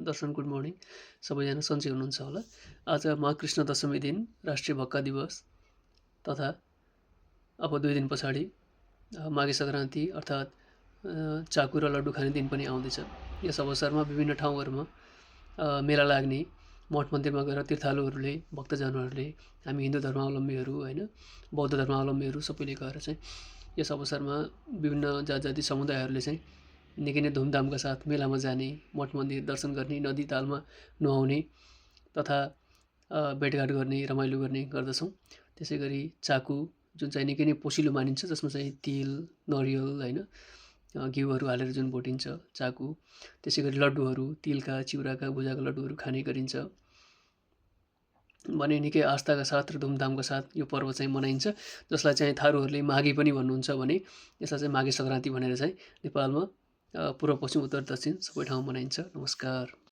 दर्शन good morning. सबैजना सन्चै हुनुहुन्छ होला। आज माघ कृष्ण दशमी दिन राष्ट्रिय भक्का दिवस तथा अब 2 दिन पछाडि माघे सङ्क्रान्ति अर्थात् चाकु र लड्डु खाने दिन पनि आउँदैछ। यस अवसरमा विभिन्न ठाउँहरूमा मेला लाग्ने, मठ मन्दिरमा गएर तीर्थालुहरूले, भक्तजनहरूले, हामी हिन्दू धर्मावलम्बीहरू होइन, बौद्ध धर्मावलम्बीहरू सबैले गएर चाहिँ यस अवसरमा विभिन्न जात-जाति समुदायहरूले चाहिँ निकै नै धुमधामका साथ मेलामा जाने, मठ मन्दिर दर्शन गर्ने, नदी तालमा नुहाउने तथा भेटघाट गर्ने, रमाइलो गर्ने गर्दछौँ। त्यसै गरी चाकु जुन चाहिँ निकै नै पोसिलो मानिन्छ, जसमा चाहिँ तिल, नरिवल होइन, घिउहरू हालेर जुन भुटिन्छ चाकु। त्यसै गरी लड्डुहरू, तिलका, चिउराका, भुजाका लड्डुहरू खाने गरिन्छ भने निकै आस्थाका साथ र धुमधामका साथ यो पर्व चाहिँ मनाइन्छ, जसलाई चाहिँ थारूहरूले माघी पनि भन्नुहुन्छ भने यसलाई चाहिँ माघे सङ्क्रान्ति भनेर चाहिँ नेपालमा पूर्व, पश्चिम, उत्तर, दक्षिण सबै ठाउँमा मनाइन्छ। नमस्कार।